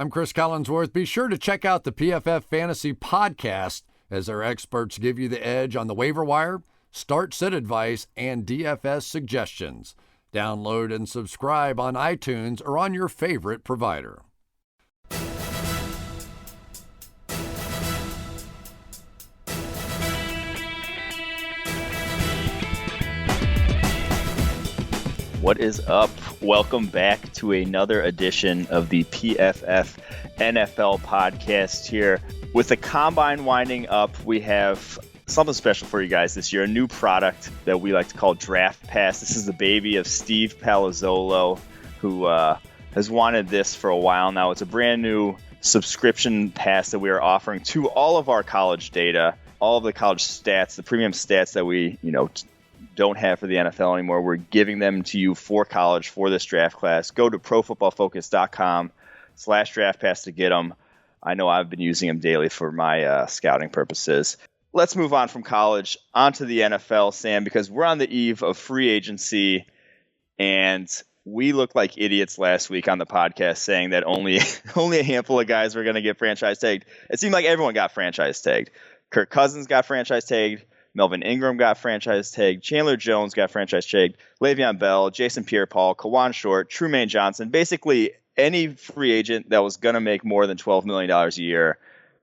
I'm Chris Collinsworth. Be sure to check out the PFF Fantasy Podcast as our experts give you the edge on the waiver wire, start-sit advice, and DFS suggestions. Download and subscribe on iTunes or on your favorite provider. What is up? Welcome back to another edition of the PFF NFL podcast here. With the combine winding up, we have something special for you guys this year, a new product that we like to call Draft Pass. This is the baby of Steve Palazzolo, who has wanted this for a while now. It's a brand new subscription pass that we are offering to all of our college data, all of the college stats, the premium stats that we, don't have for the NFL anymore. We're giving them to you for college for this draft class. Go to profootballfocus.com/draftpass to get them. I know I've been using them daily for my scouting purposes. Let's move on from college onto the NFL, Sam, because we're on the eve of free agency, and we looked like idiots last week on the podcast saying that only a handful of guys were going to get franchise tagged. It seemed like everyone got franchise tagged. Kirk Cousins got franchise tagged. Melvin Ingram got franchise tagged. Chandler Jones got franchise tagged. Le'Veon Bell, Jason Pierre-Paul, Kawan Short, Trumaine Johnson. Basically, any free agent that was going to make more than $12 million a year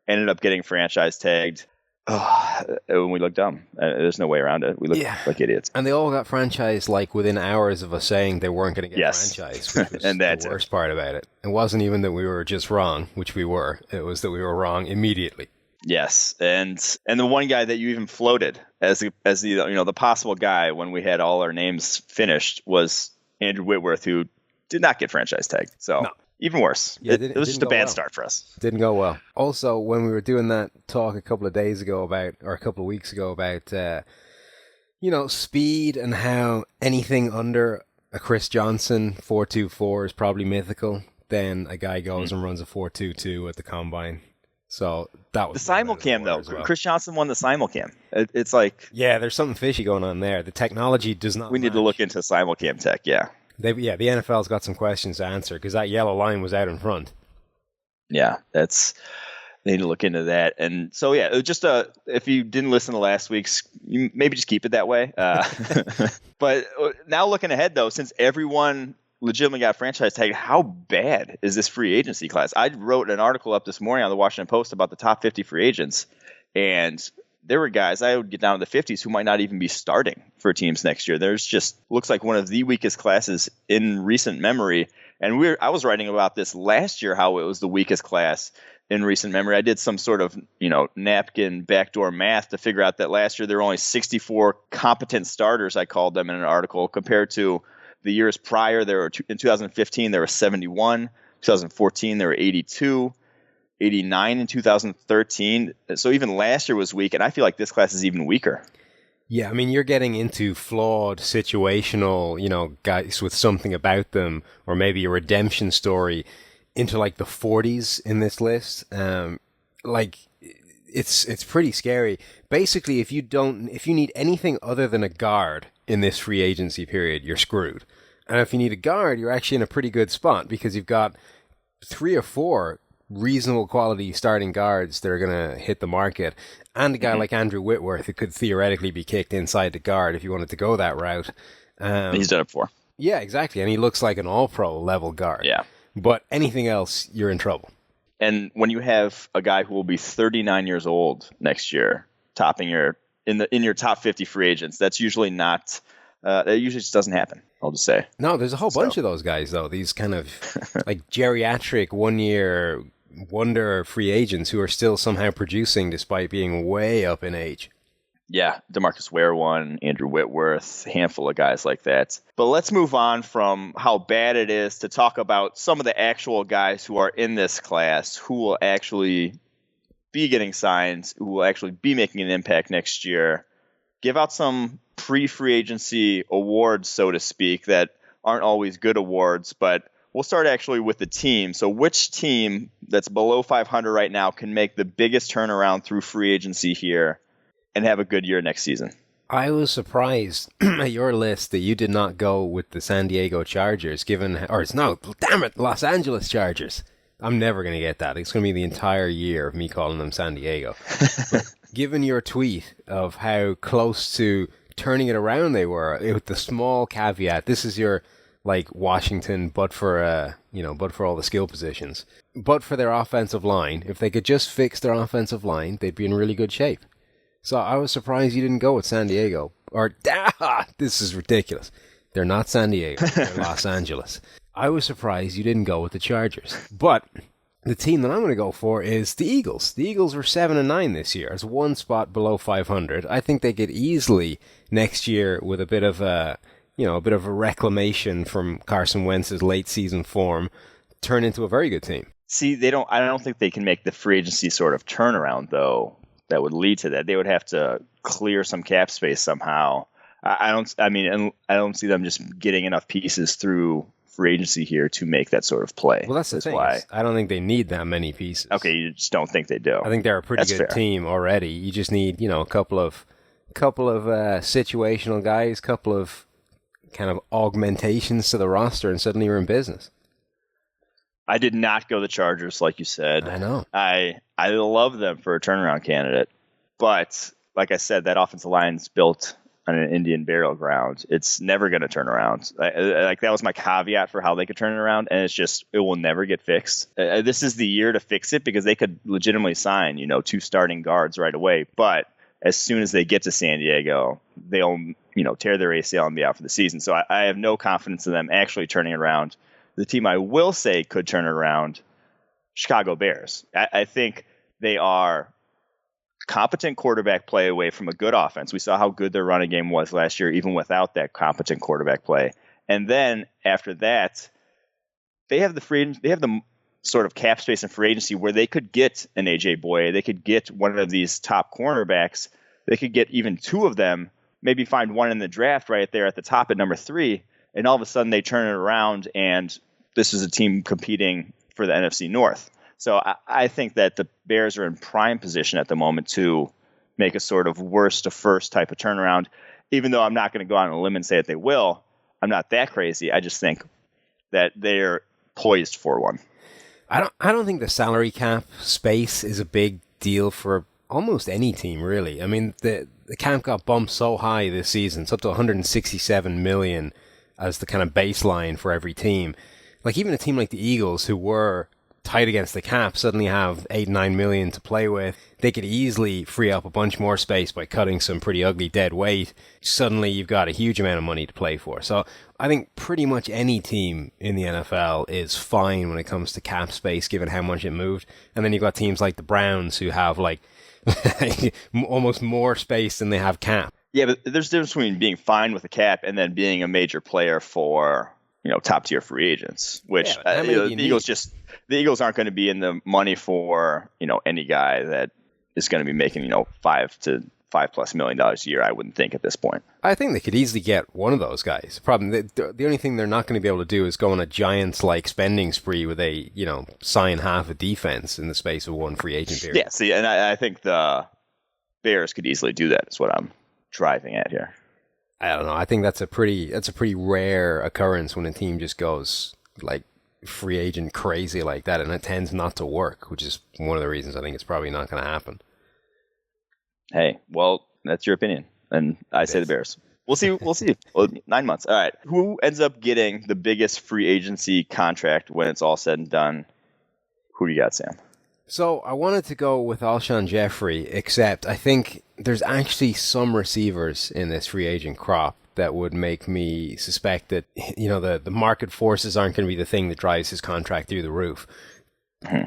ended up getting franchise tagged. And we looked dumb. There's no way around it. We looked like idiots. And they all got franchised like within hours of us saying they weren't going to get franchised, which was and that's the worst part about it. It wasn't even that we were just wrong, which we were. It was that we were wrong immediately. Yes, and the one guy that you even floated as the possible guy when we had all our names finished was Andrew Whitworth, who did not get franchise tagged. So even worse. Yeah, it was just a bad start for us. Didn't go well. Also, when we were doing that talk a couple of weeks ago about speed and how anything under a Chris Johnson 4.24 is probably mythical, then a guy goes and runs a 4.22 at the combine. So that was the simulcam, though. Well. Chris Johnson won the simulcam. It's like there's something fishy going on there. The technology does not. We need to look into simulcam tech. Yeah, the NFL's got some questions to answer because that yellow line was out in front. Yeah, they need to look into that. And so just if you didn't listen to last week's, you maybe just keep it that way. But now looking ahead, though, since everyone legitimately got franchise tag, how bad is this free agency class? I wrote an article up this morning on the Washington Post about the top 50 free agents, and there were guys I would get down to the 50s who might not even be starting for teams next year. There's just looks like one of the weakest classes in recent memory. And I was writing about this last year, how it was the weakest class in recent memory. I did some sort of napkin backdoor math to figure out that last year there were only 64 competent starters, I called them in an article, compared to the years prior. In 2015, there were 71. 2014, there were 82. 89 in 2013. So even last year was weak, and I feel like this class is even weaker. Yeah, I mean, you're getting into flawed situational, guys with something about them, or maybe a redemption story, into like the 40s in this list. It's pretty scary. Basically, if you need anything other than a guard in this free agency period, you're screwed. And if you need a guard, you're actually in a pretty good spot because you've got 3 or 4 reasonable quality starting guards that are going to hit the market, and a guy like Andrew Whitworth who could theoretically be kicked inside the guard if you wanted to go that route. He's done it before. Yeah, exactly. And he looks like an all-pro level guard. Yeah. But anything else, you're in trouble. And when you have a guy who will be 39 years old next year, topping in your top 50 free agents, that's usually not. That usually just doesn't happen, I'll just say. No, there's a whole bunch of those guys, though. These kind of like geriatric one-year wonder free agents who are still somehow producing despite being way up in age. Yeah, DeMarcus Ware won, Andrew Whitworth, a handful of guys like that. But let's move on from how bad it is to talk about some of the actual guys who are in this class who will actually be getting signed, who will actually be making an impact next year. Give out some pre-free agency awards, so to speak, that aren't always good awards, but we'll start actually with the team. So which team that's below 500 right now can make the biggest turnaround through free agency here and have a good year next season? I was surprised at your list that you did not go with the San Diego Chargers, Los Angeles Chargers, I'm never going to get that. It's going to be the entire year of me calling them San Diego. Given your tweet of how close to turning it around they were, with the small caveat, this is your like Washington, but for all the skill positions, but for their offensive line. If they could just fix their offensive line, they'd be in really good shape. So I was surprised you didn't go with San Diego. This is ridiculous. They're not San Diego. They're Los Angeles. I was surprised you didn't go with the Chargers. But the team that I'm going to go for is the Eagles. The Eagles were 7-9 this year. It's one spot below 500. I think they could easily next year, with a bit of a reclamation from Carson Wentz's late season form, turn into a very good team. See, I don't think they can make the free agency sort of turnaround though that would lead to that. They would have to clear some cap space somehow. I don't see them just getting enough pieces through free agency here to make that sort of play. Well, that's the thing. I don't think they need that many pieces. Okay, you just don't think they do. I think they're a pretty good team already. You just need, a couple of situational guys, couple of kind of augmentations to the roster, and suddenly you're in business. I did not go the Chargers, like you said. I know. I love them for a turnaround candidate, but like I said, that offensive line's built on an Indian burial ground. It's never going to turn around. Like that was my caveat for how they could turn it around, and it will never get fixed. This is the year to fix it because they could legitimately sign, 2 starting guards right away. But as soon as they get to San Diego, they'll, tear their ACL and be out for the season. So I have no confidence in them actually turning it around. The team I will say could turn it around, Chicago Bears. I think they are competent quarterback play away from a good offense. We saw how good their running game was last year, even without that competent quarterback play. And then after that, they have the sort of cap space and free agency where they could get an AJ Boye, they could get one of these top cornerbacks, they could get even 2 of them, maybe find one in the draft right there at the top at number 3, and all of a sudden they turn it around and this is a team competing for the NFC North. So I think that the Bears are in prime position at the moment to make a sort of worst to first type of turnaround. Even though I'm not going to go out on a limb and say that they will, I'm not that crazy. I just think that they're poised for one. I don't think the salary cap space is a big deal for almost any team, really. I mean, the cap got bumped so high this season. It's up to $167 million as the kind of baseline for every team. Like even a team like the Eagles, who were tight against the cap, suddenly have $8-9 million to play with. They could easily free up a bunch more space by cutting some pretty ugly dead weight. Suddenly you've got a huge amount of money to play for. So I think pretty much any team in the NFL is fine when it comes to cap space, given how much it moved. And then you've got teams like the Browns who have like almost more space than they have cap. Yeah, but there's a difference between being fine with the cap and then being a major player for top tier free agents, which the Eagles aren't going to be in the money for any guy that is going to be making $5+ million a year. I wouldn't think at this point. I think they could easily get one of those guys. The only thing they're not going to be able to do is go on a Giants like spending spree where they sign half a defense in the space of one free agent period. Yeah, see, and I think the Bears could easily do that. Is what I'm driving at here. I don't know. I think that's a pretty rare occurrence when a team just goes like free agent crazy like that, and it tends not to work, which is one of the reasons I think it's probably not going to happen. Hey, well, that's your opinion, and I say the Bears. We'll see. Well, 9 months. All right. Who ends up getting the biggest free agency contract when it's all said and done? Who do you got, Sam? So I wanted to go with Alshon Jeffrey, except I think there's actually some receivers in this free agent crop that would make me suspect that the market forces aren't going to be the thing that drives his contract through the roof.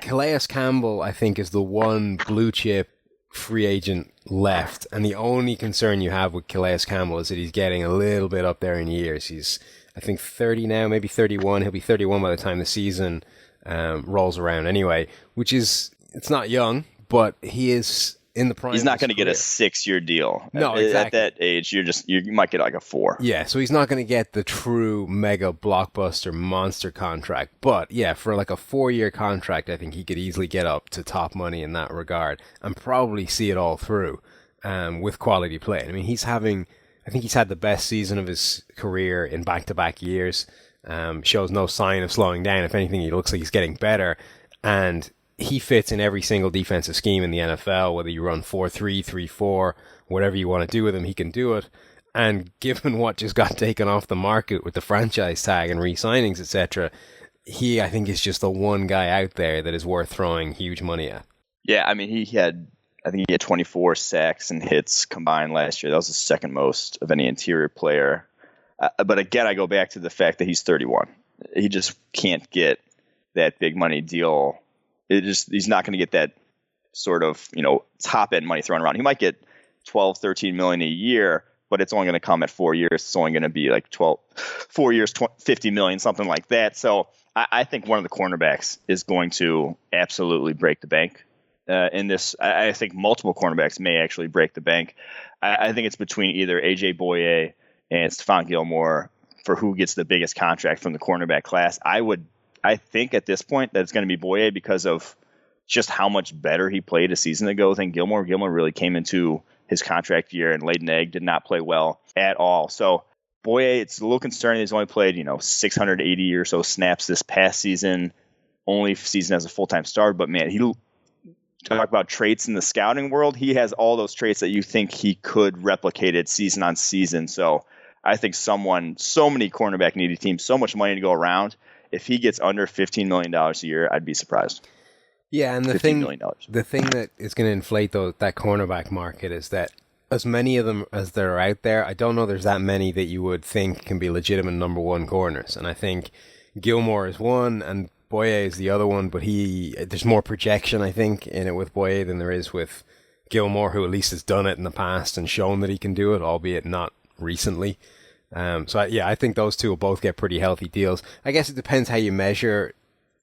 Calais Campbell, I think, is the one blue chip free agent left, and the only concern you have with Calais Campbell is that he's getting a little bit up there in years. He's, I think, 30 now, maybe 31. He'll be 31 by the time the season rolls around anyway, which is, it's not young, but he is in the prime. He's not going to get a 6-year deal. No, exactly. At that age, you might get like a 4. Yeah, so he's not going to get the true mega blockbuster monster contract. But yeah, for like a 4-year contract, I think he could easily get up to top money in that regard and probably see it all through with quality play. I mean, I think he's had the best season of his career in back-to-back years. Shows no sign of slowing down. If anything, he looks like he's getting better. And he fits in every single defensive scheme in the NFL, whether you run 4-3, 3-4, whatever you want to do with him, he can do it. And given what just got taken off the market with the franchise tag and re-signings, etc., he, I think, is just the one guy out there that is worth throwing huge money at. Yeah, I mean, I think he had 24 sacks and hits combined last year. That was the second most of any interior player. But again, I go back to the fact that he's 31. He just can't get that big money deal. He's not going to get that sort of, top end money thrown around. He might get 12, 13 million a year, but it's only going to come at 4 years. It's only going to be like 4 years, 50 million, something like that. So I think one of the cornerbacks is going to absolutely break the bank in this. I think multiple cornerbacks may actually break the bank. I think it's between either AJ Bouye and Stephon Gilmore for who gets the biggest contract from the cornerback class. I think at this point that it's going to be Bouye because of just how much better he played a season ago than Gilmore. Gilmore really came into his contract year and laid an egg, did not play well at all. So Bouye, it's a little concerning. He's only played, 680 or so snaps this past season, only season as a full-time starter. But man, he talk about traits in the scouting world. He has all those traits that you think he could replicate it season on season. So I think so many cornerback needy teams, so much money to go around. If he gets under $15 million a year, I'd be surprised. Yeah, and the thing that is going to inflate that cornerback market is that as many of them as there are out there, I don't know there's that many that you would think can be legitimate number one corners. And I think Gilmore is one and Bouye is the other one, but there's more projection, I think, in it with Bouye than there is with Gilmore, who at least has done it in the past and shown that he can do it, albeit not recently. I think those two will both get pretty healthy deals. I guess it depends how you measure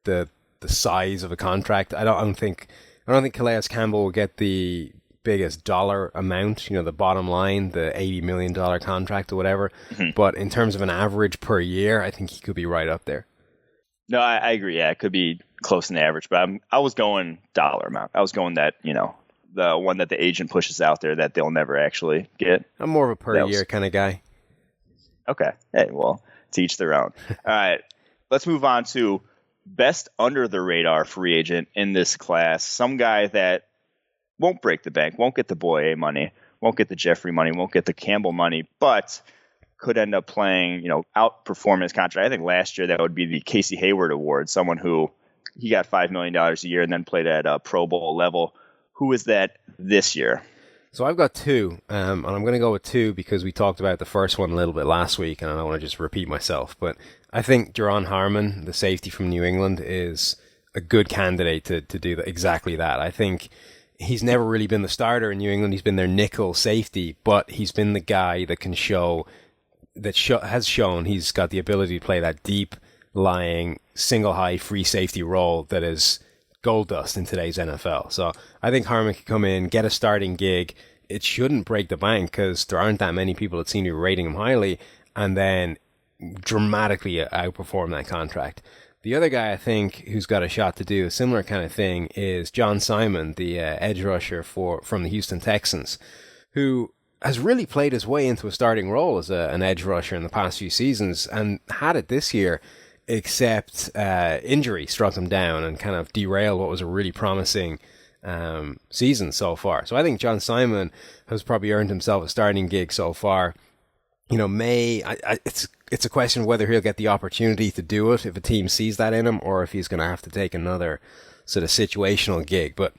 the size of a contract. I don't think Calais Campbell will get the biggest dollar amount, the bottom line, the $80 million contract or whatever. Mm-hmm. But in terms of an average per year, I think he could be right up there. No, I agree. Yeah, it could be close to an average, but I was going dollar amount. I was going that, the one that the agent pushes out there that they'll never actually get. I'm more of a per year kind of guy. Okay. Hey, well, to each their own. All right. Let's move on to best under the radar free agent in this class. Some guy that won't break the bank, won't get the Bouye money, won't get the Jeffrey money, won't get the Campbell money, but could end up playing, outperform his contract. I think last year that would be the Casey Hayward Award, someone who he got $5 million a year and then played at a Pro Bowl level. Who is that this year? So I've got two, and I'm going to go with two because we talked about the first one a little bit last week, and I don't want to just repeat myself. But I think Jaron Harmon, the safety from New England, is a good candidate to do exactly that. I think he's never really been the starter in New England. He's been their nickel safety, but he's been the guy that has shown he's got the ability to play that deep, lying, single high free safety role that is gold dust in today's NFL. So I think Harmon could come in, get a starting gig. It shouldn't break the bank because there aren't that many people that seem to be rating him highly, and then dramatically outperform that contract. The other guy I think who's got a shot to do a similar kind of thing is John Simon, the edge rusher from the Houston Texans, who has really played his way into a starting role as an edge rusher in the past few seasons and had it this year, except injury struck him down and kind of derailed what was a really promising season so far. So I think John Simon has probably earned himself a starting gig so far. It's a question of whether he'll get the opportunity to do it if a team sees that in him or if he's going to have to take another sort of situational gig. But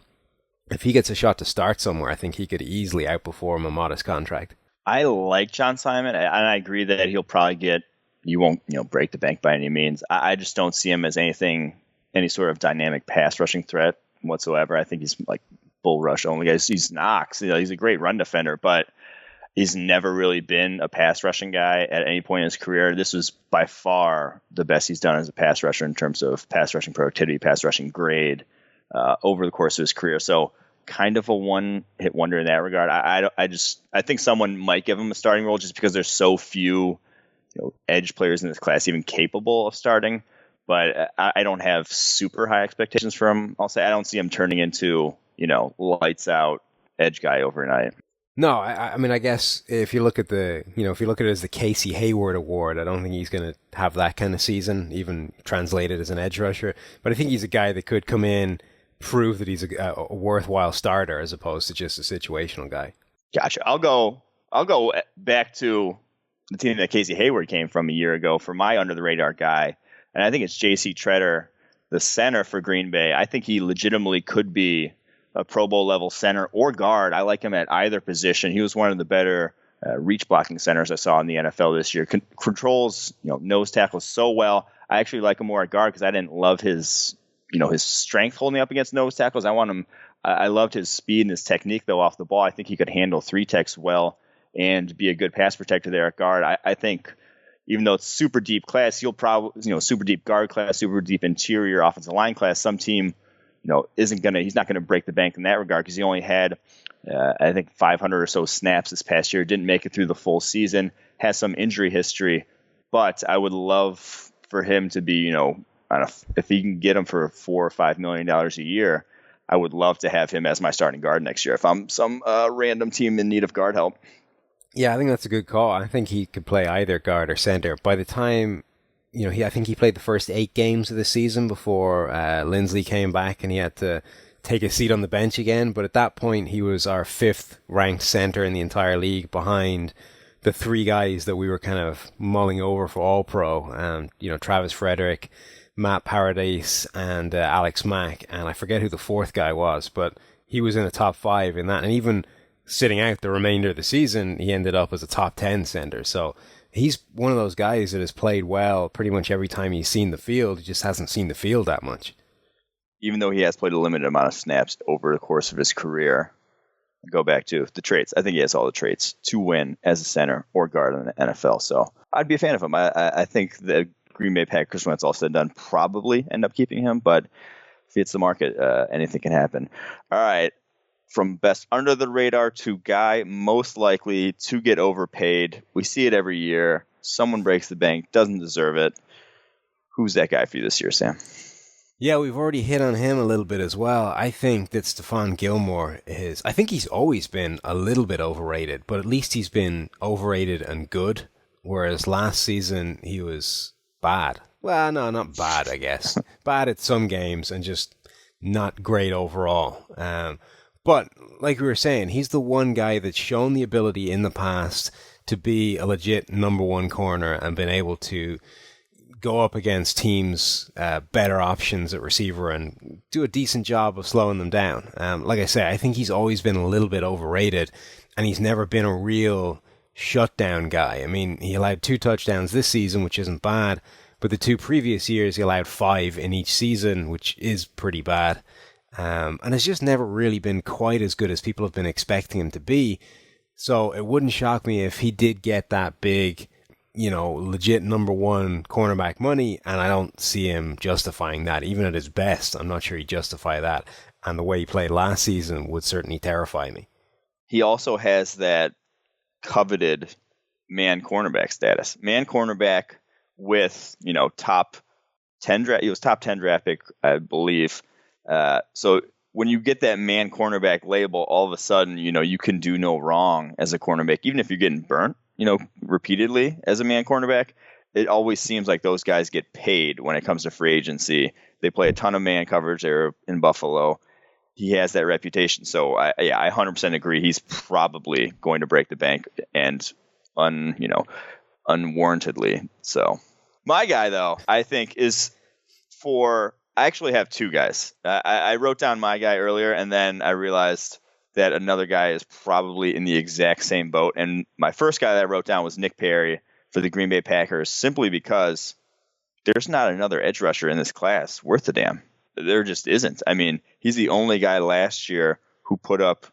if he gets a shot to start somewhere, I think he could easily outperform a modest contract. I like John Simon, and I agree that he'll probably you won't break the bank by any means. I just don't see him as any sort of dynamic pass rushing threat whatsoever. I think he's like bull rush only. He's Knox. He's a great run defender, but he's never really been a pass rushing guy at any point in his career. This was by far the best he's done as a pass rusher in terms of pass rushing productivity, pass rushing grade over the course of his career. So kind of a one-hit wonder in that regard. I think someone might give him a starting role just because there's so few edge players in this class even capable of starting. But I don't have super high expectations for him. I'll say I don't see him turning into lights out edge guy overnight. No, I mean, I guess if you look at if you look at it as the Casey Hayward Award, I don't think he's going to have that kind of season, even translated as an edge rusher. But I think he's a guy that could come in, prove that he's a worthwhile starter as opposed to just a situational guy. Gotcha. I'll go back to the team that Casey Hayward came from a year ago for my under the radar guy, and I think it's J.C. Tretter, the center for Green Bay. I think he legitimately could be a Pro Bowl level center or guard. I like him at either position. He was one of the better reach blocking centers I saw in the NFL this year. Controls, nose tackles so well. I actually like him more at guard because I didn't love his strength holding up against nose tackles. I loved his speed and his technique though off the ball. I think he could handle three techs well and be a good pass protector there at guard. I think even though it's super deep class, you'll probably, super deep guard class, super deep interior offensive line class, some team, he's not going to break the bank in that regard because he only had, I think 500 or so snaps this past year, didn't make it through the full season, has some injury history, but I would love for him to be, if he can get him for $4 or $5 million a year, I would love to have him as my starting guard next year if I'm some random team in need of guard help. Yeah, I think that's a good call. I think he could play either guard or center. By the time, I think he played the first 8 games of the season before Lindsley came back and he had to take a seat on the bench again. But at that point, he was our 5th ranked center in the entire league behind the 3 guys that we were kind of mulling over for All-Pro. Travis Frederick, Matt Paradise, and Alex Mack. And I forget who the 4th guy was, but he was in the top 5 in that. And even sitting out the remainder of the season, he ended up as a top 10 center. So he's one of those guys that has played well pretty much every time he's seen the field. He just hasn't seen the field that much. Even though he has played a limited amount of snaps over the course of his career, go back to the traits. I think he has all the traits to win as a center or guard in the NFL. So I'd be a fan of him. I think the Green Bay Packers, when it's all said and done, probably end up keeping him. But if it's the market, anything can happen. All right. From best under the radar to guy most likely to get overpaid. We see it every year. Someone breaks the bank, doesn't deserve it. Who's that guy for you this year, Sam? Yeah, we've already hit on him a little bit as well. I think that Stephon Gilmore I think he's always been a little bit overrated, but at least he's been overrated and good, whereas last season he was bad. Well, no, not bad, I guess. Bad at some games and just not great overall. But like we were saying, he's the one guy that's shown the ability in the past to be a legit number 1 corner and been able to go up against teams' better options at receiver and do a decent job of slowing them down. Like I say, I think he's always been a little bit overrated, and he's never been a real shutdown guy. I mean, he allowed 2 touchdowns this season, which isn't bad, but the 2 previous years he allowed 5 in each season, which is pretty bad. And it's just never really been quite as good as people have been expecting him to be. So it wouldn't shock me if he did get that big, legit number 1 cornerback money, and I don't see him justifying that. Even at his best, I'm not sure he'd justify that. And the way he played last season would certainly terrify me. He also has that coveted man cornerback status. Man cornerback with, top 10 draft. He was top 10 draft pick, I believe. So when you get that man cornerback label, all of a sudden, you can do no wrong as a cornerback, even if you're getting burnt, repeatedly as a man cornerback. It always seems like those guys get paid when it comes to free agency. They play a ton of man coverage there in Buffalo. He has that reputation. So I 100% agree. He's probably going to break the bank and unwarrantedly. So my guy though, I think I actually have 2 guys. I wrote down my guy earlier, and then I realized that another guy is probably in the exact same boat. And my first guy that I wrote down was Nick Perry for the Green Bay Packers, simply because there's not another edge rusher in this class worth a damn. There just isn't. I mean, he's the only guy last year who put up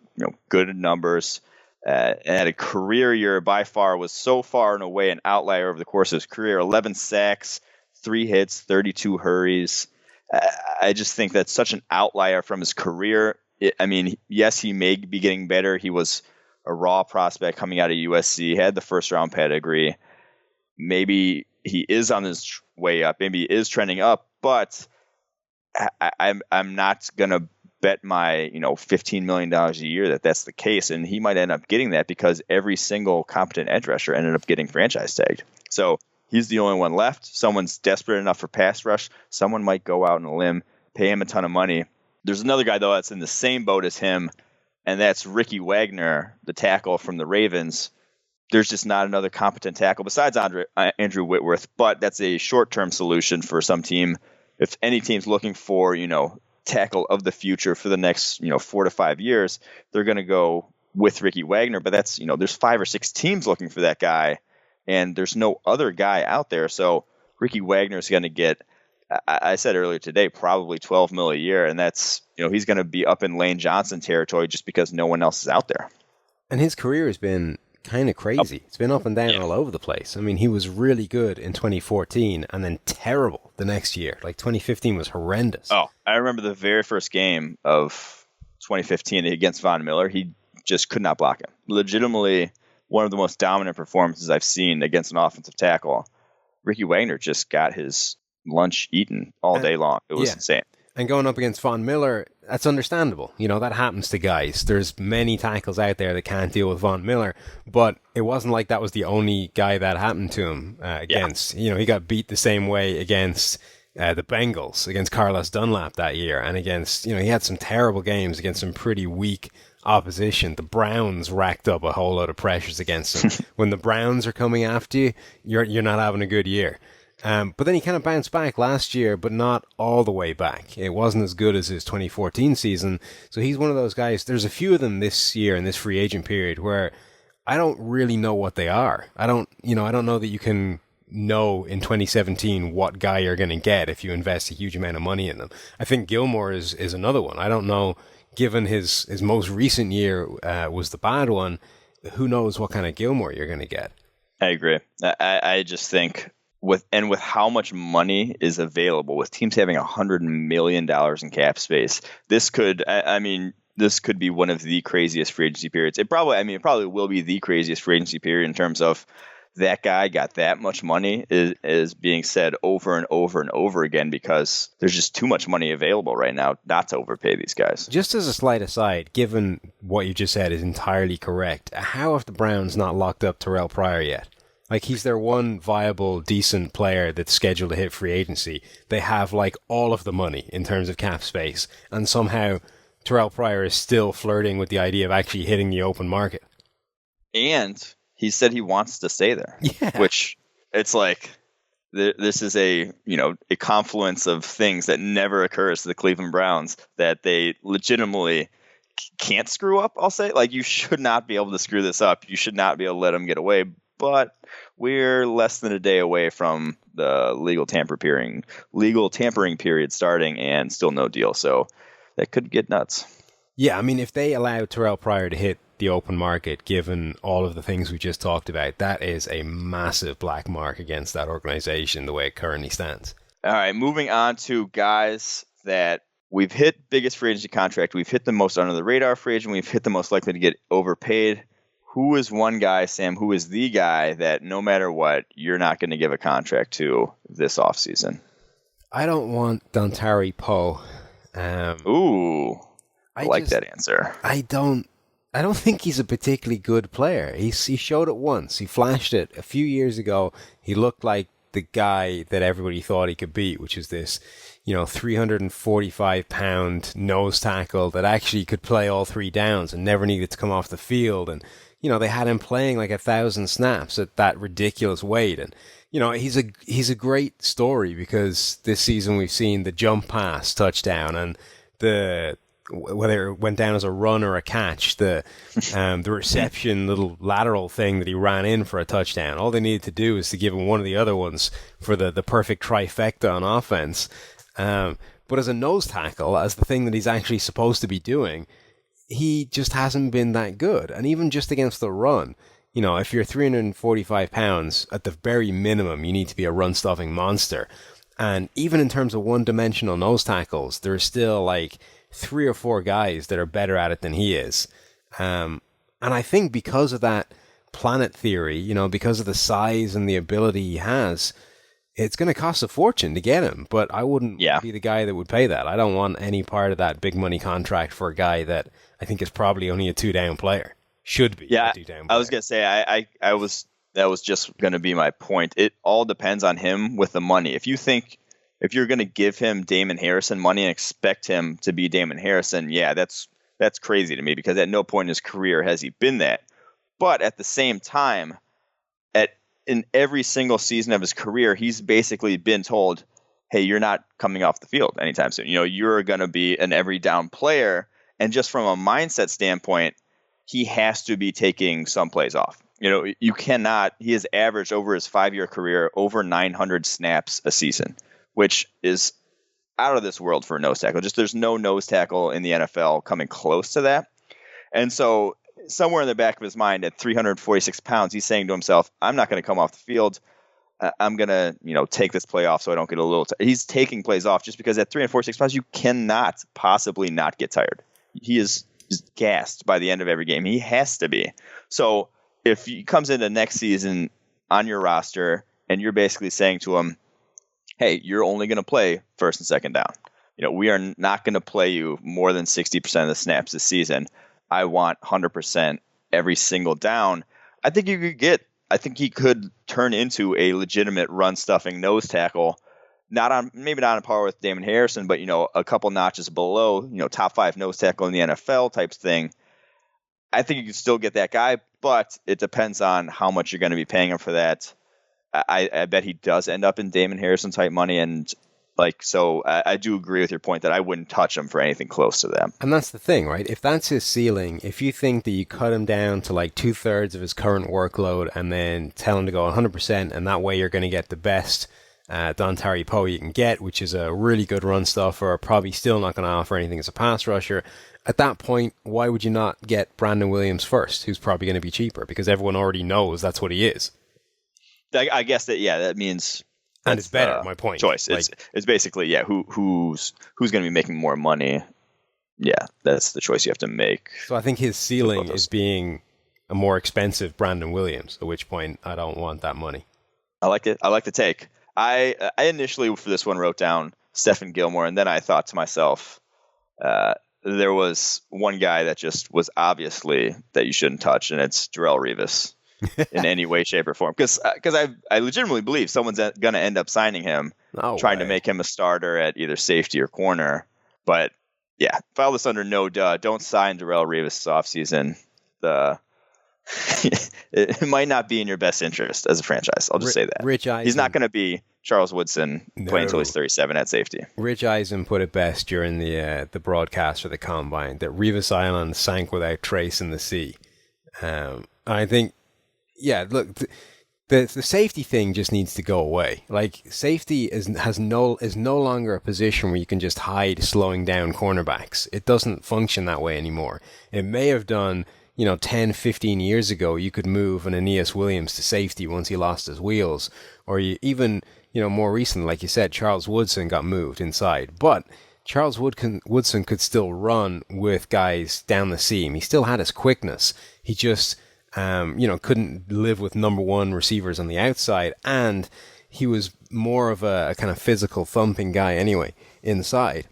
good numbers and had a career year. By far, was so far and away an outlier over the course of his career. 11 sacks, 3 hits, 32 hurries. I just think that's such an outlier from his career. Yes, he may be getting better. He was a raw prospect coming out of USC, had the first-round pedigree. Maybe he is on his way up. Maybe he is trending up, but I'm not going to bet my, $15 million a year that that's the case. And he might end up getting that because every single competent edge rusher ended up getting franchise tagged. So he's the only one left. Someone's desperate enough for pass rush. Someone might go out on a limb, pay him a ton of money. There's another guy, though, that's in the same boat as him, and that's Ricky Wagner, the tackle from the Ravens. There's just not another competent tackle besides Andrew Whitworth, but that's a short-term solution for some team. If any team's looking for, tackle of the future for the next, 4 to 5 years, they're going to go with Ricky Wagner. But that's, there's 5 or 6 teams looking for that guy, and there's no other guy out there. So Ricky Wagner is going to get, I said earlier today, probably $12 million a year, and that's, he's going to be up in Lane Johnson territory just because no one else is out there. And his career has been kind of crazy. It's been up and down all over the place. I mean, he was really good in 2014 and then terrible the next year. Like 2015 was horrendous. Oh, I remember the very first game of 2015 against Von Miller. He just could not block him. Legitimately one of the most dominant performances I've seen against an offensive tackle. Ricky Wagner just got his lunch eaten all day long. It was insane. And going up against Von Miller, that's understandable. That happens to guys. There's many tackles out there that can't deal with Von Miller, but it wasn't like that was the only guy that happened to him against. He got beat the same way against the Bengals, against Carlos Dunlap that year, and against, he had some terrible games against some pretty weak opposition. The Browns racked up a whole lot of pressures against him. When the Browns are coming after you, you're not having a good year. But then he kind of bounced back last year, but not all the way back. It wasn't as good as his 2014 season. So he's one of those guys. There's a few of them this year in this free agent period where I don't really know what they are. I don't know that you can know in 2017 what guy you're going to get if you invest a huge amount of money in them. I think Gilmore is another one. I don't know, given his most recent year was the bad one, who knows what kind of Gilmore you're going to get. I agree. I just think with how much money is available, with teams having $100 million in cap space, this could be one of the craziest free agency periods. It probably will be the craziest free agency period in terms of that guy got that much money is being said over and over and over again because there's just too much money available right now not to overpay these guys. Just as a slight aside, given what you just said is entirely correct, how have the Browns not locked up Terrell Pryor yet? Like, he's their one viable, decent player that's scheduled to hit free agency. They have, all of the money in terms of cap space, and somehow Terrell Pryor is still flirting with the idea of actually hitting the open market. And he said he wants to stay there, which it's like this is a confluence of things that never occurs to the Cleveland Browns that they legitimately can't screw up. I'll say, you should not be able to screw this up. You should not be able to let them get away. But we're less than a day away from the legal tampering period starting and still no deal. So that could get nuts. Yeah, I mean, if they allow Terrell Pryor to hit the open market, given all of the things we just talked about, that is a massive black mark against that organization the way it currently stands. All right, moving on to guys that we've hit biggest free agency contract. We've hit the most under the radar free agent. We've hit the most likely to get overpaid. Who is one guy, Sam, who is the guy that no matter what, you're not going to give a contract to this offseason? I don't want Dontari Poe. Ooh, I like that answer. I don't think he's a particularly good player. He showed it once. He flashed it a few years ago. He looked like the guy that everybody thought he could beat, which is this, 345-pound nose tackle that actually could play all 3 downs and never needed to come off the field. And they had him playing 1,000 snaps at that ridiculous weight. And, he's a great story because this season we've seen the jump pass touchdown and whether it went down as a run or a catch, the reception little lateral thing that he ran in for a touchdown. All they needed to do is to give him one of the other ones for the perfect trifecta on offense. But as a nose tackle, as the thing that he's actually supposed to be doing, he just hasn't been that good. And even just against the run, if you're 345 pounds, at the very minimum, you need to be a run-stuffing monster. And even in terms of one-dimensional nose tackles, there's still 3 or 4 guys that are better at it than he is. And I think because of that planet theory, because of the size and the ability he has, it's going to cost a fortune to get him, but I wouldn't be the guy that would pay that. I don't want any part of that big money contract for a guy that I think is probably only a 2-down player. Should be a 2-down player. I was going to say, that was just going to be my point. It all depends on him with the money. If you're going to give him Damon Harrison money and expect him to be Damon Harrison, that's crazy to me, because at no point in his career has he been that. But at the same time, in every single season of his career, he's basically been told, hey, you're not coming off the field anytime soon. You're going to be an every down player. And just from a mindset standpoint, he has to be taking some plays off. You cannot. He has averaged over his 5-year career over 900 snaps a season, which is out of this world for a nose tackle. Just there's no nose tackle in the NFL coming close to that. And so somewhere in the back of his mind, at 346 pounds, he's saying to himself, I'm not going to come off the field. I'm going to, take this play off so I don't get a little he's taking plays off just because at 346 pounds, you cannot possibly not get tired. He is gassed by the end of every game. He has to be. So if he comes into next season on your roster and you're basically saying to him, hey, you're only going to play first and second down. We are not going to play you more than 60% of the snaps this season. I want 100% every single down. I think he could turn into a legitimate run stuffing nose tackle. Maybe not on par with Damon Harrison, but a couple notches below, top 5 nose tackle in the NFL types thing. I think you can still get that guy, but it depends on how much you're going to be paying him for that. I bet he does end up in Damon Harrison type money, and I do agree with your point that I wouldn't touch him for anything close to them. And that's the thing, right? If that's his ceiling, if you think that you cut him down to 2/3 of his current workload and then tell him to go 100%, and that way you're going to get the best Dontari Poe you can get, which is a really good run stuffer, probably still not going to offer anything as a pass rusher. At that point, why would you not get Brandon Williams first, who's probably going to be cheaper, because everyone already knows that's what he is. I guess that means, and it's better. My point. Choice. It's basically who's going to be making more money. Yeah, that's the choice you have to make. So I think his ceiling is being a more expensive Brandon Williams. At which point, I don't want that money. I like it. I like the take. I initially for this one wrote down Stephon Gilmore, and then I thought to myself, there was one guy that just was obviously that you shouldn't touch, and it's Darrelle Revis. In any way, shape, or form, because I legitimately believe someone's going to end up signing him, trying to make him a starter at either safety or corner. But yeah, file this under no duh. Don't sign Darrelle Revis this offseason. It might not be in your best interest as a franchise. I'll just say that. Rich Eisen, he's not going to be Charles Woodson playing until he's 37 at safety. Rich Eisen put it best during the broadcast for the Combine that Revis Island sank without trace in the sea. I think. Yeah, look, the safety thing just needs to go away. Safety is no longer a position where you can just hide slowing down cornerbacks. It doesn't function that way anymore. It may have done, 10, 15 years ago, you could move an Aeneas Williams to safety once he lost his wheels. Or even, more recently, like you said, Charles Woodson got moved inside. But Charles Woodson could still run with guys down the seam. He still had his quickness. He just... couldn't live with number one receivers on the outside, and he was more of a kind of physical thumping guy anyway inside.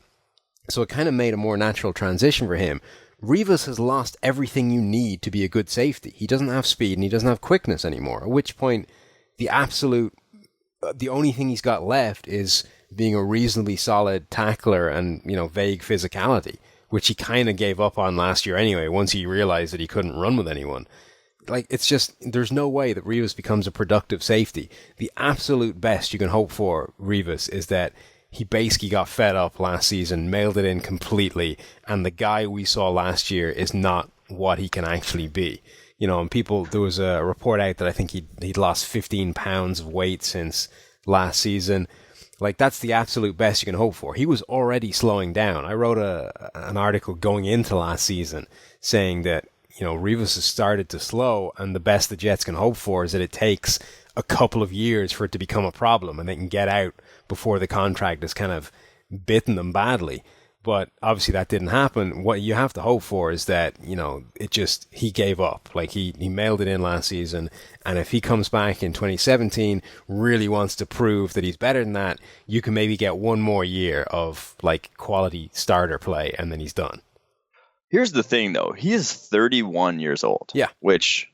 So it kind of made a more natural transition for him. Revis has lost everything you need to be a good safety. He doesn't have speed and he doesn't have quickness anymore, at which point the only thing he's got left is being a reasonably solid tackler and, vague physicality, which he kind of gave up on last year anyway, once he realized that he couldn't run with anyone. It's just, there's no way that Revis becomes a productive safety. The absolute best you can hope for Revis is that he basically got fed up last season, mailed it in completely, and the guy we saw last year is not what he can actually be. And there was a report out that I think he'd lost 15 pounds of weight since last season. That's the absolute best you can hope for. He was already slowing down. I wrote an article going into last season saying that Revis has started to slow, and the best the Jets can hope for is that it takes a couple of years for it to become a problem, and they can get out before the contract has kind of bitten them badly. But obviously that didn't happen. What you have to hope for is that, he gave up. Like he mailed it in last season. And if he comes back in 2017, really wants to prove that he's better than that, you can maybe get one more year of like quality starter play and then he's done. Here's the thing though. He is 31 years old. Yeah. Which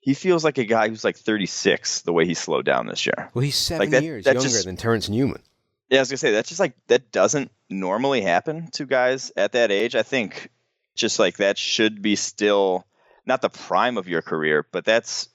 he feels like a guy who's like 36 the way he slowed down this year. Well, he's 7 years younger than Terrence Newman. Yeah, I was going to say, that's just like, that doesn't normally happen to guys at that age. I think just like that should be still not the prime of your career, but that's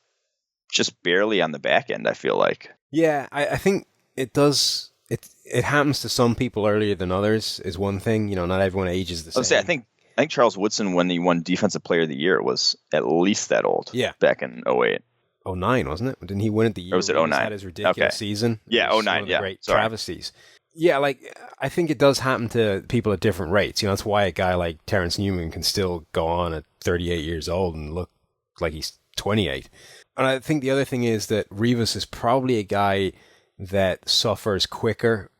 just barely on the back end, I feel like. Yeah, I think it does. It happens to some people earlier than others is one thing. Not everyone ages the same. I think Charles Woodson, when he won Defensive Player of the Year, was at least that old. Yeah. Back in 08. 09, wasn't it? Didn't he win it the year? Or was it 09? Had his ridiculous season. Yeah, 09. Yeah, great travesties. Yeah, like I think it does happen to people at different rates. That's why a guy like Terrence Newman can still go on at 38 years old and look like he's 28. And I think the other thing is that Rivas is probably a guy that suffers quicker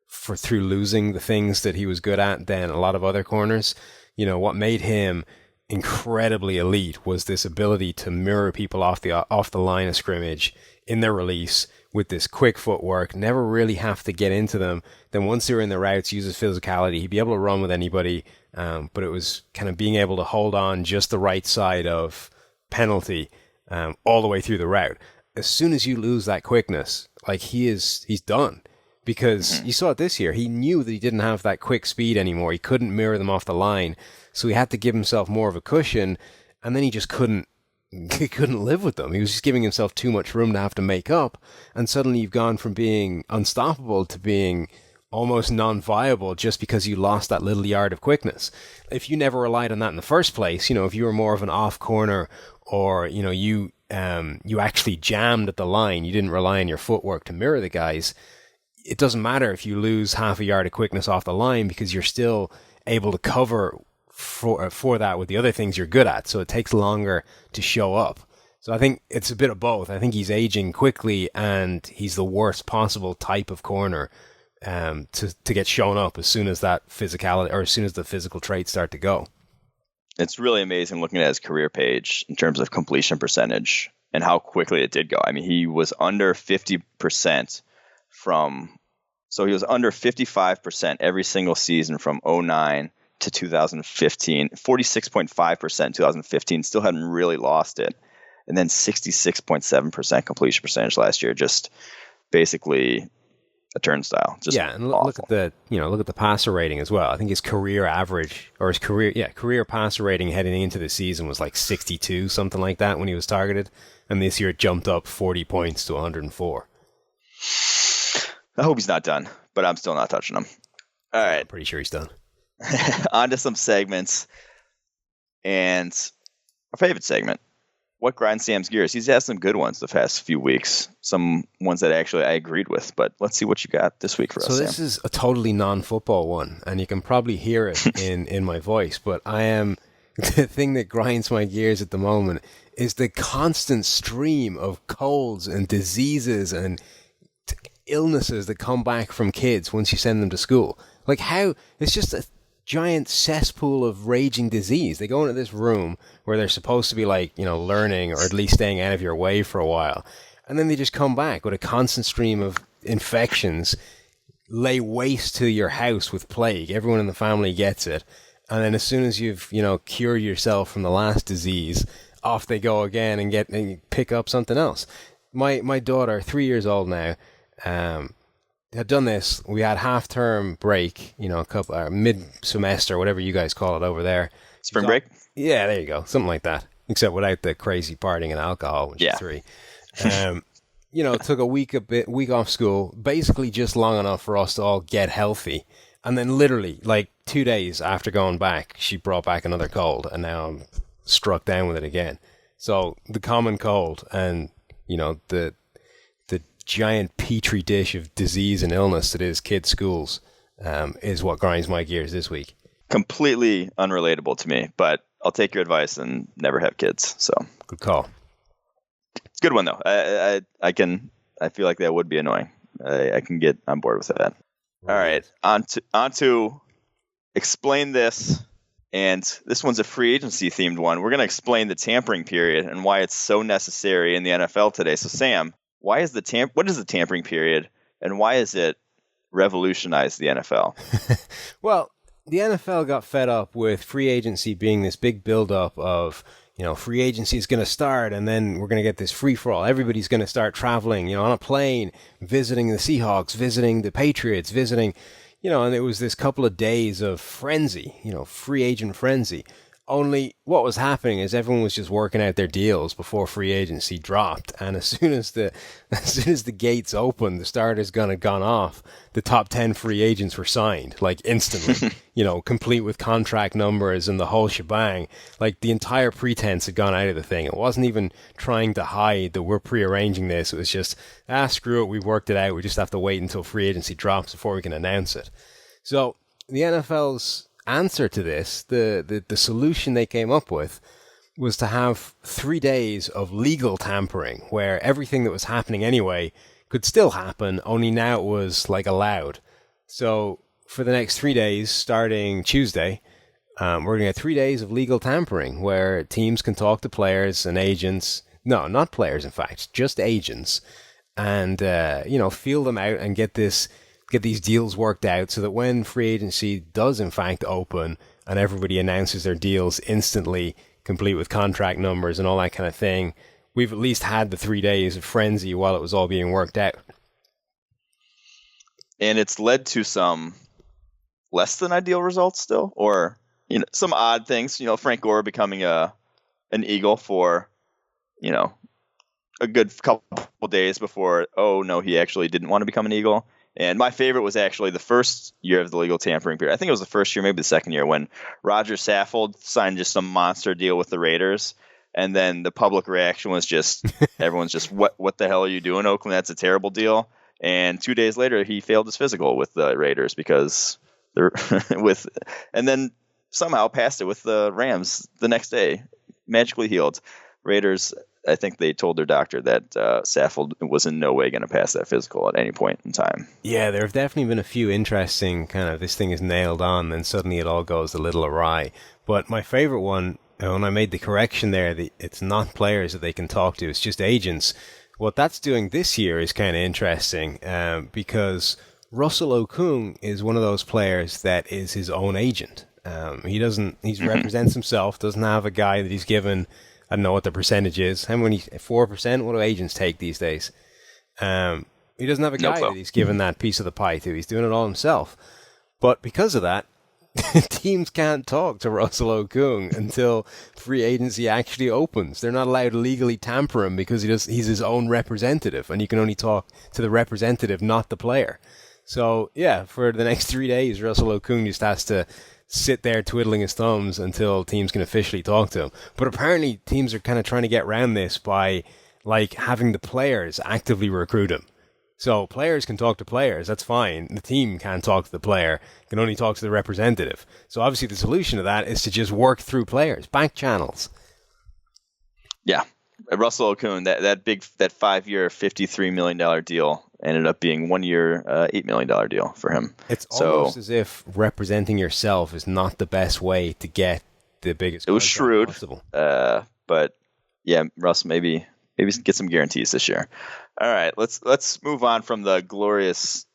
through losing the things that he was good at than a lot of other corners. What made him incredibly elite was this ability to mirror people off the line of scrimmage in their release with this quick footwork, never really have to get into them. Then once they were in the routes, use his physicality. He'd be able to run with anybody, but it was kind of being able to hold on just the right side of penalty all the way through the route. As soon as you lose that quickness, like he's done. Because you saw it this year. He knew that he didn't have that quick speed anymore. He couldn't mirror them off the line. So he had to give himself more of a cushion, and then he just couldn't live with them. He was just giving himself too much room to have to make up, and suddenly you've gone from being unstoppable to being almost non-viable just because you lost that little yard of quickness. If you never relied on that in the first place, if you were more of an off corner or, you actually jammed at the line, you didn't rely on your footwork to mirror the guys, it doesn't matter if you lose half a yard of quickness off the line because you're still able to cover for that with the other things you're good at. So it takes longer to show up. So I think it's a bit of both. I think he's aging quickly and he's the worst possible type of corner to get shown up as soon as that physicality or as soon as the physical traits start to go. It's really amazing looking at his career page in terms of completion percentage and how quickly it did go. I mean, he was under 50% so he was under 55% every single season from 09 to 2015, 46.5% in 2015, still hadn't really lost it. And then 66.7% completion percentage last year, just basically a turnstile. Just and look at the passer rating as well. I think his career average or his career passer rating heading into the season was like 62, something like that when he was targeted. And this year it jumped up 40 points to 104. I hope he's not done, but I'm still not touching him. All right. I'm pretty sure he's done. On to some segments. And our favorite segment, what grinds Sam's gears? He's had some good ones the past few weeks. Some ones that actually I agreed with, but let's see what you got this week for us, So this is a totally non-football one, and you can probably hear it in my voice, but the thing that grinds my gears at the moment is the constant stream of colds and diseases and illnesses that come back from kids once you send them to school. Like how it's just a giant cesspool of raging disease. They go into this room where they're supposed to be learning or at least staying out of your way for a while, and then they just come back with a constant stream of infections, lay waste to your house with plague. Everyone in the family gets it, and then as soon as you've cured yourself from the last disease, off they go again and pick up something else. My daughter, 3 years old now, had done this. We had half-term break, a couple mid-semester, whatever you guys call it over there. Spring break? Yeah, there you go, something like that. Except without the crazy partying and alcohol when she's 3. Took a week off school, basically just long enough for us to all get healthy, and then literally 2 days after going back, she brought back another cold, and now I'm struck down with it again. So the common cold and the giant petri dish of disease and illness that is kids' schools is what grinds my gears this week. Completely unrelatable to me, but I'll take your advice and never have kids. So good call. Good one though. I feel like that would be annoying. I can get on board with that. All right, on to explain this. And this one's a free agency themed one. We're going to explain the tampering period and why it's so necessary in the NFL today. So Sam, what is the tampering period and why is it revolutionized the NFL? Well, the NFL got fed up with free agency being this big buildup of, free agency is going to start and then we're going to get this free-for-all. Everybody's going to start traveling, on a plane, visiting the Seahawks, visiting the Patriots, visiting, and it was this couple of days of frenzy, free agent frenzy. Only what was happening is everyone was just working out their deals before free agency dropped. And as soon as the gates opened, the starters gun had gone off, the top 10 free agents were signed, like instantly, complete with contract numbers and the whole shebang. Like the entire pretense had gone out of the thing. It wasn't even trying to hide that we're prearranging this. It was just, screw it, we worked it out. We just have to wait until free agency drops before we can announce it. So the NFL's answer to this, the solution they came up with, was to have 3 days of legal tampering where everything that was happening anyway could still happen, only now it was like allowed. So for the next 3 days, starting Tuesday, we're going to get 3 days of legal tampering where teams can talk to players and agents. No, not players, in fact, just agents, and feel them out and get these deals worked out so that when free agency does in fact open and everybody announces their deals instantly, complete with contract numbers and all that kind of thing, we've at least had the 3 days of frenzy while it was all being worked out. And it's led to some less than ideal results still, or some odd things. Frank Gore becoming an Eagle for a good couple days before, oh no, he actually didn't want to become an Eagle. And my favorite was actually the first year of the legal tampering period. I think it was the first year, maybe the second year, when Roger Saffold signed just some monster deal with the Raiders. And then the public reaction was just, everyone's just, what the hell are you doing, Oakland? That's a terrible deal. And 2 days later, he failed his physical with the Raiders because and then somehow passed it with the Rams the next day, magically healed. Raiders, I think they told their doctor that Saffold was in no way going to pass that physical at any point in time. Yeah, there have definitely been a few interesting kind of, this thing is nailed on, then suddenly it all goes a little awry. But my favorite one, when I made the correction there, it's not players that they can talk to, it's just agents. What that's doing this year is kind of interesting because Russell Okung is one of those players that is his own agent. He represents himself, doesn't have a guy that he's given, I don't know what the percentage is. How many? 4%? What do agents take these days? He doesn't have a guy that he's given that piece of the pie to. He's doing it all himself. But because of that, teams can't talk to Russell Okung until free agency actually opens. They're not allowed to legally tamper him because he's his own representative, and you can only talk to the representative, not the player. So, yeah, for the next 3 days, Russell Okung just has to sit there twiddling his thumbs until teams can officially talk to him. But apparently teams are kind of trying to get around this by having the players actively recruit him. So players can talk to players, that's fine. The team can't talk to the player, can only talk to the representative. So obviously the solution to that is to just work through players, back channels. Yeah. Russell Okung, that 5-year, $53 million deal ended up being 1 year, $8 million deal for him. It's almost as if representing yourself is not the best way to get the biggest. It was shrewd, possible. But yeah, Russ, maybe get some guarantees this year. All right, let's move on from the glorious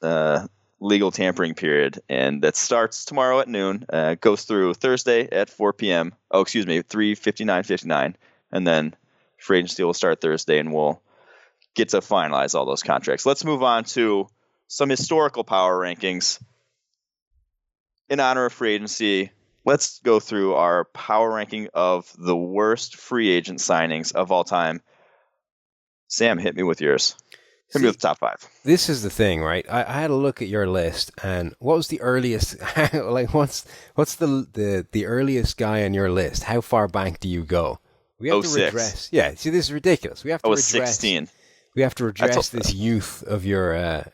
legal tampering period, and that starts tomorrow at noon, goes through Thursday at 4 p.m. 3:59:59, and then free agency will start Thursday, and we'll get to finalize all those contracts. Let's move on to some historical power rankings. In honor of free agency, let's go through our power ranking of the worst free agent signings of all time. Sam, hit me with yours. Hit me with the top 5. This is the thing, right? I had a look at your list, and what was the earliest? What's the earliest guy on your list? How far back do you go? We have to redress. Yeah, see, this is ridiculous. We have to redress. 16. We have to redress this youth of your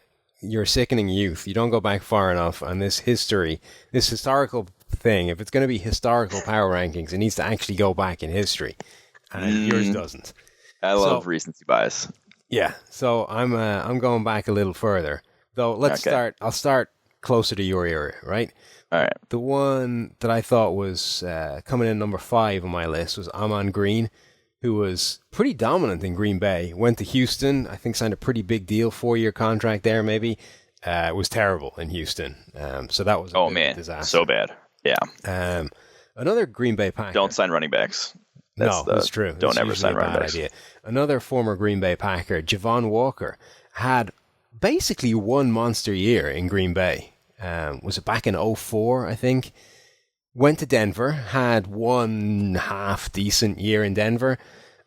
sickening youth. You don't go back far enough on this historical thing. If it's going to be historical power rankings, it needs to actually go back in history, and yours doesn't. I love recency bias. Yeah, so I'm going back a little further. Though I'll start closer to your era, right? All right. The one that I thought was coming in number 5 on my list was Amon Green, who was pretty dominant in Green Bay. Went to Houston, I think signed a pretty big deal, 4-year contract there maybe. Was terrible in Houston. So that was a disaster. So bad. Yeah. Another Green Bay Packer. Don't sign running backs. That's true. Don't ever sign running backs. Idea. Another former Green Bay Packer, Javon Walker, had basically one monster year in Green Bay. Was it back in 2004, I think? Went to Denver, had one half decent year in Denver,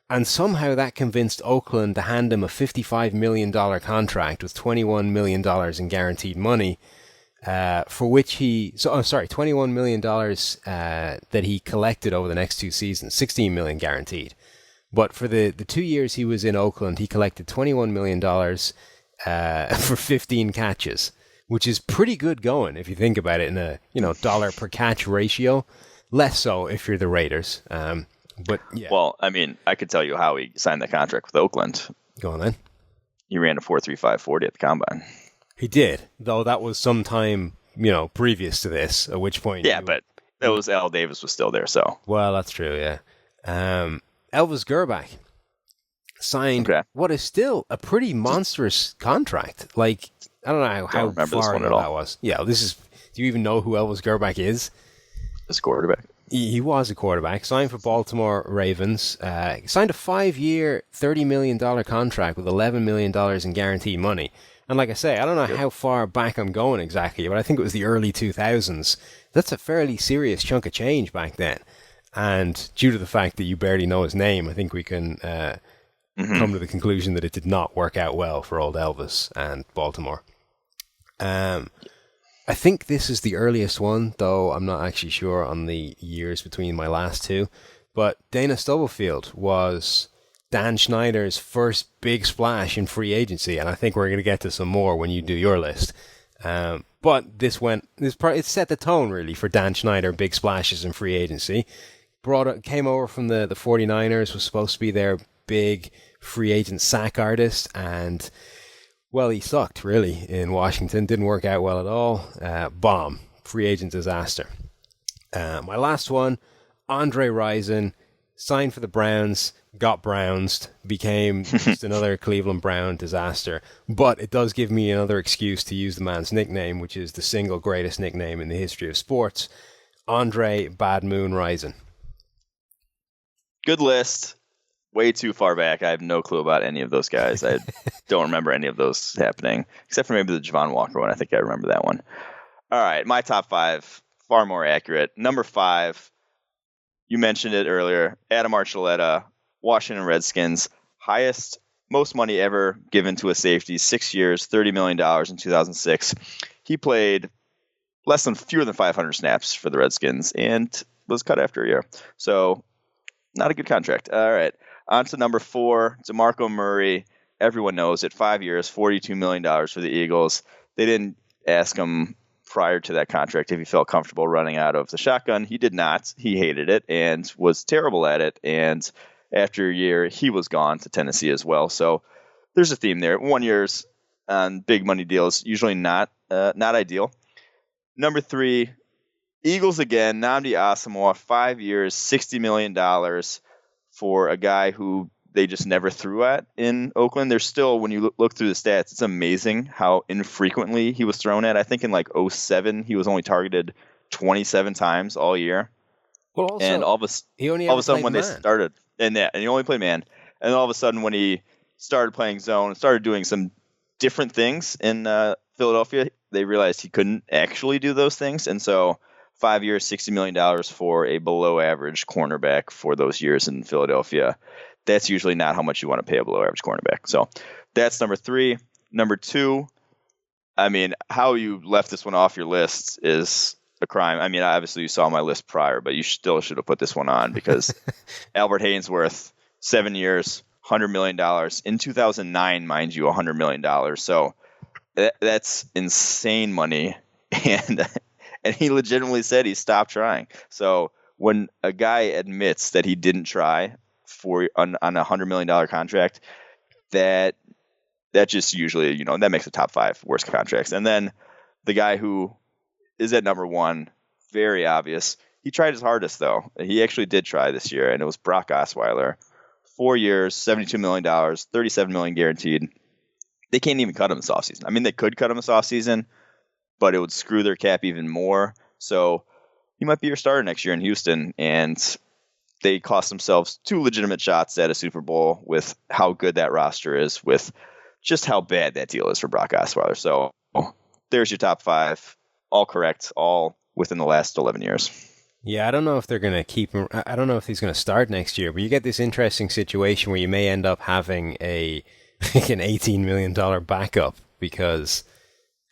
and somehow that convinced Oakland to hand him a $55 million contract with $21 million in guaranteed money, for which $21 million that he collected over the next 2 seasons, $16 million guaranteed. But for the 2 years he was in Oakland, he collected $21 million for 15 catches, which is pretty good going if you think about it in a dollar per catch ratio. Less so if you're the Raiders. But yeah. Well, I mean, I could tell you how he signed the contract with Oakland. Go on then. He ran a 4.35 40 at the combine. He did, though that was some time, previous to this, at which point... Yeah, but that was Al Davis was still there, so... Well, that's true, yeah. Elvis Grbac signed what is still a pretty monstrous contract. Like, I don't know how far ago that was. Yeah, do you even know who Elvis Grbac is? This quarterback. He was a quarterback, signed for Baltimore Ravens, signed a 5-year, $30 million contract with $11 million in guaranteed money. And like I say, I don't know how far back I'm going exactly, but I think it was the early 2000s. That's a fairly serious chunk of change back then. And due to the fact that you barely know his name, I think we can come to the conclusion that it did not work out well for old Elvis and Baltimore. I think this is the earliest one, though I'm not actually sure on the years between my last two. But Dana Stubblefield was Dan Schneider's first big splash in free agency, and I think we're going to get to some more when you do your list. But it set the tone really for Dan Schneider, big splashes in free agency. Came over from the 49ers, was supposed to be their big free agent sack artist, and well, he sucked really in Washington. Didn't work out well at all. Bomb. Free agent disaster. My last one, Andre Rison, signed for the Browns, got Brownsed, became just another Cleveland Brown disaster. But it does give me another excuse to use the man's nickname, which is the single greatest nickname in the history of sports, Andre Bad Moon Rison. Good list. Way too far back. I have no clue about any of those guys. I don't remember any of those happening, except for maybe the Javon Walker one. I think I remember that one. All right, my top 5, far more accurate. Number 5, you mentioned it earlier, Adam Archuleta, Washington Redskins, most money ever given to a safety, 6 years, $30 million in 2006. He played fewer than 500 snaps for the Redskins and was cut after a year. So not a good contract. All right. On to number 4, DeMarco Murray. Everyone knows it. 5 years, $42 million for the Eagles. They didn't ask him prior to that contract if he felt comfortable running out of the shotgun. He did not. He hated it and was terrible at it. And after a year, he was gone to Tennessee as well. So there's a theme there. 1 year's on big money deals, usually not ideal. Number 3, Eagles again. Nnamdi Asomugha, 5 years, $60 million. For a guy who they just never threw at in Oakland. There's still, when you look through the stats, it's amazing how infrequently he was thrown at. I think in like 2007, he was only targeted 27 times all year. Well, also, and all of a sudden when they started, and he only played man. And all of a sudden when he started playing zone, started doing some different things in Philadelphia, they realized he couldn't actually do those things. And so 5 years, $60 million for a below-average cornerback for those years in Philadelphia. That's usually not how much you want to pay a below-average cornerback. So that's number 3. Number 2, I mean, how you left this one off your list is a crime. I mean, obviously you saw my list prior, but you still should have put this one on because Albert Haynesworth, 7 years, $100 million. In 2009, mind you, $100 million. So that's insane money. And he legitimately said he stopped trying. So when a guy admits that he didn't try on a $100 million contract, that just usually, that makes the top 5 worst contracts. And then the guy who is at number one, very obvious. He tried his hardest, though. He actually did try this year, and it was Brock Osweiler. 4 years, $72 million, $37 million guaranteed. They can't even cut him this offseason. I mean, they could cut him this offseason, but it would screw their cap even more. So he might be your starter next year in Houston, and they cost themselves 2 legitimate shots at a Super Bowl with how good that roster is, with just how bad that deal is for Brock Osweiler. So there's your top 5, all correct, all within the last 11 years. Yeah, I don't know if they're going to keep him. I don't know if he's going to start next year, but you get this interesting situation where you may end up having an $18 million backup because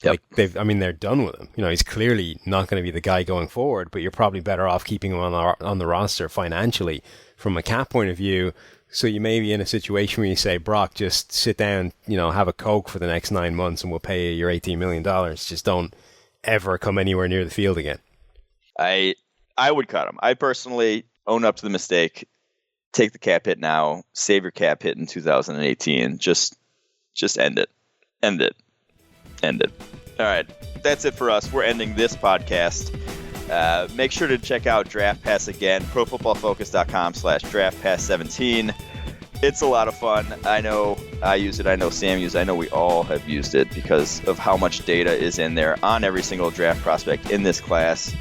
they're done with him. He's clearly not going to be the guy going forward, but you're probably better off keeping him on the roster financially from a cap point of view. So you may be in a situation where you say, Brock, just sit down, have a Coke for the next 9 months and we'll pay you your $18 million. Just don't ever come anywhere near the field again. I would cut him. I personally own up to the mistake. Take the cap hit now. Save your cap hit in 2018. Just end it. End it. All right. That's it for us. We're ending this podcast. Make sure to check out Draft Pass again. ProFootballFocus.com/DraftPass17. It's a lot of fun. I know I use it. I know Sam used it. I know we all have used it because of how much data is in there on every single draft prospect in this class.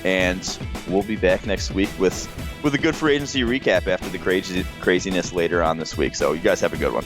And we'll be back next week with a good free agency recap after the craziness later on this week. So you guys have a good one.